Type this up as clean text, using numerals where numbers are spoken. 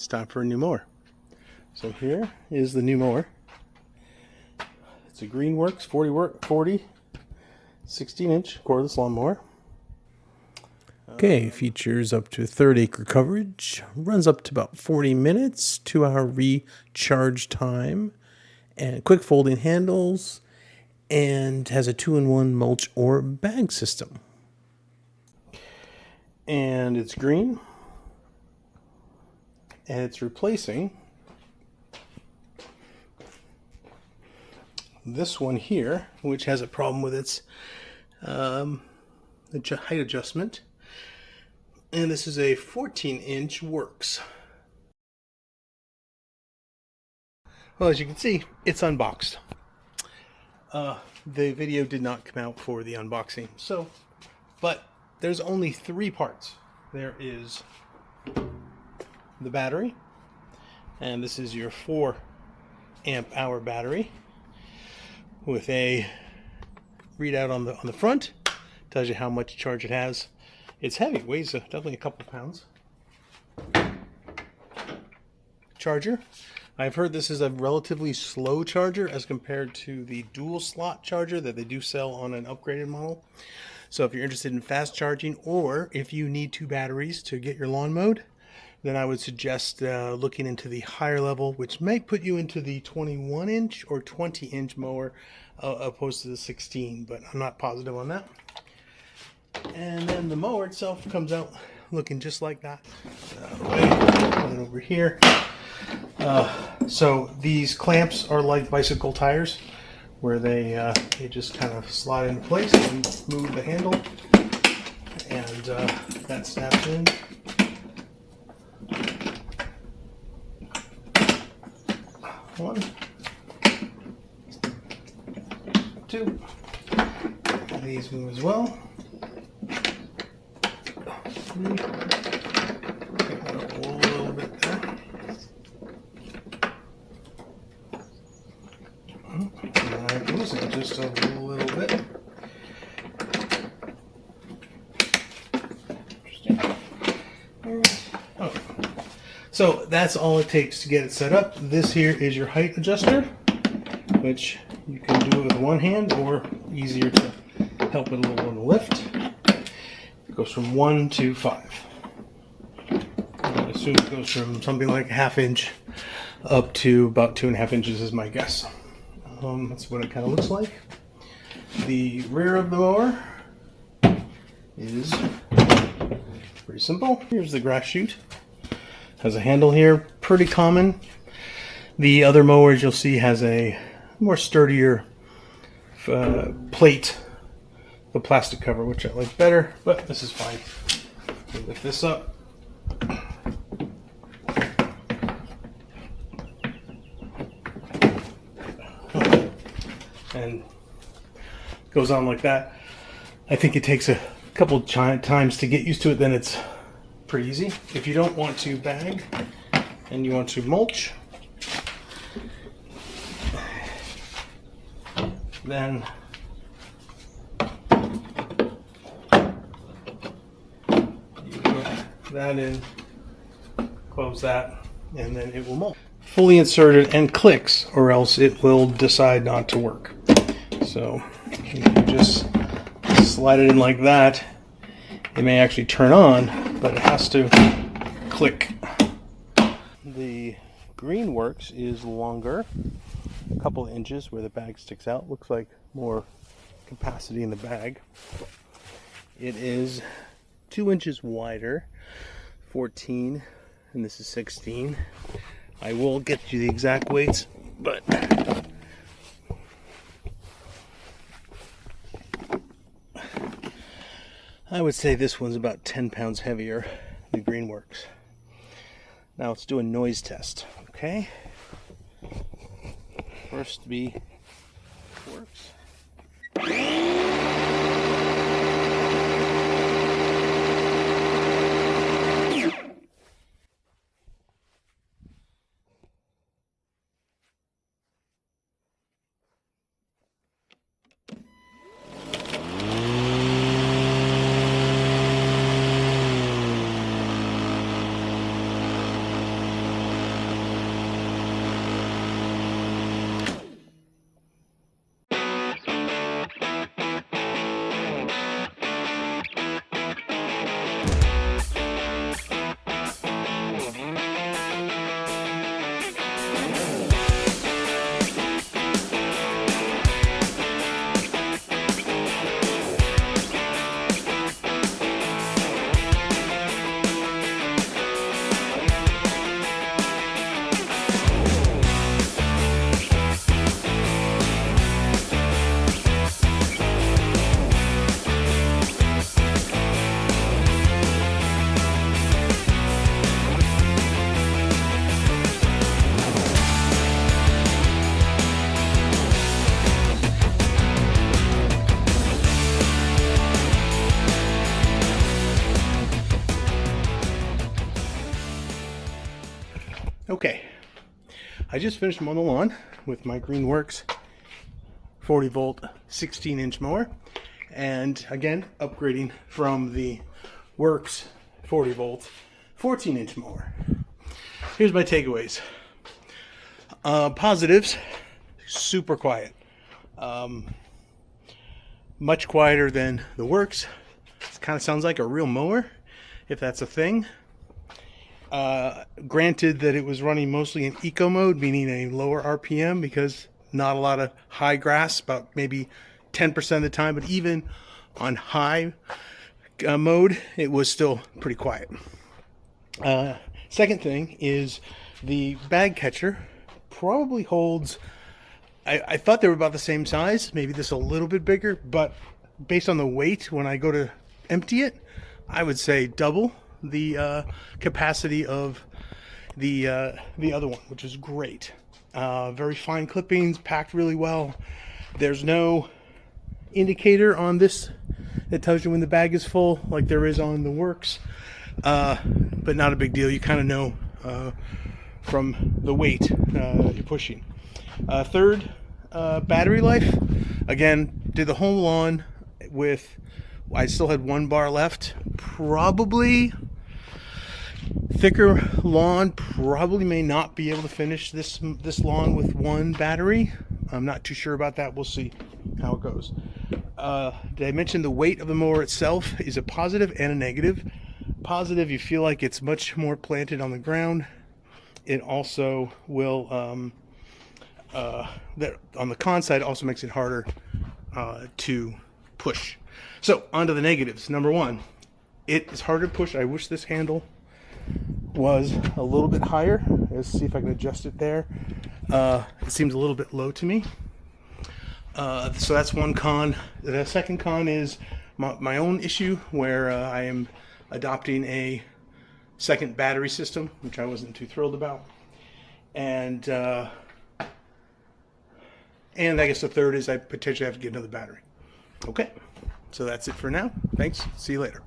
it's time for a new mower. So here is the new mower. It's a Greenworks 40 16-inch cordless lawnmower. Okay, features up to 3rd-acre coverage, runs up to about 40 minutes, 2-hour recharge time, and quick folding handles, and has a 2-in-1 mulch or bag system. And it's green, and it's replacing this one here, which has a problem with its height adjustment. And this is a 14-inch Worx. Well, as you can see, it's unboxed. The video did not come out for the unboxing, but there's only 3 parts. There is the battery, and this is your 4 amp hour battery with a readout on the front. Tells you how much charge it has. It's heavy, it weighs definitely a couple pounds. Charger. I've heard this is a relatively slow charger as compared to the dual slot charger that they do sell on an upgraded model. So if you're interested in fast charging, or if you need 2 batteries to get your lawn mowed, then I would suggest looking into the higher level, which may put you into the 21-inch or 20-inch mower opposed to the 16, but I'm not positive on that. And then the mower itself comes out looking just like that. And over here. So these clamps are like bicycle tires, where they just kind of slide into place and move the handle, and that snaps in. One, 2. And these move as well. 3. Take that up a little bit there. And then I have to loosen it just a little bit. Interesting. Oh. So that's all it takes to get it set up. This here is your height adjuster, which you can do it with one hand, or easier to help with a little on the lift. It goes from 1 to 5. I assume it goes from something like a 1/2 inch up to about 2.5 inches is my guess. That's what it kind of looks like. The rear of the mower is pretty simple. Here's the grass chute. Has a handle here, pretty common. The other mowers you'll see has a more sturdier plate, the plastic cover, which I like better, but this is fine. We'll lift this up. And goes on like that. I think it takes a couple times to get used to it, then it's pretty easy. If you don't want to bag and you want to mulch, then you put that in, close that, and then it will mulch. Fully inserted and clicks, or else it will decide not to work. So if you just slide it in like that, it may actually turn on, but it has to click. The Greenworks is longer, a couple of inches where the bag sticks out. Looks like more capacity in the bag. It is 2 inches wider, 14, and this is 16. I will get you the exact weights, but I would say this one's about 10 pounds heavier than Greenworks. Now let's do a noise test, okay? First be Worx. I just finished mowing the lawn with my Greenworks 40 volt 16-inch mower, and again upgrading from the Worx 40 volt 14-inch mower. Here's my takeaways. Positives: super quiet, much quieter than the Worx. It kind of sounds like a real mower, if that's a thing. Granted that it was running mostly in eco mode, meaning a lower RPM, because not a lot of high grass, about maybe 10% of the time, but even on high mode, it was still pretty quiet. Second thing is the bag catcher probably holds, I thought they were about the same size, maybe this a little bit bigger, but based on the weight, when I go to empty it, I would say double the capacity of the other one, which is great. Very fine clippings, packed really well. There's no indicator on this that tells you when the bag is full like there is on the Worx, but not a big deal. You kind of know from the weight you're pushing. Third, battery life. Again, did the whole lawn with, I still had 1 bar left. Probably thicker lawn, probably may not be able to finish this lawn with 1 battery. I'm not too sure about that. We'll see how it goes. Did I mention the weight of the mower itself is a positive and a negative? Positive, you feel like it's much more planted on the ground. It also will, that on the con side, also makes it harder to push. So on to the negatives. Number 1, it is harder to push. I wish this handle was a little bit higher. Let's see if I can adjust it there. It seems a little bit low to me. So that's one con. The second con is my own issue, where I am adopting a second battery system, which I wasn't too thrilled about. And I guess the third is I potentially have to get another battery. Okay, so that's it for now. Thanks. See you later.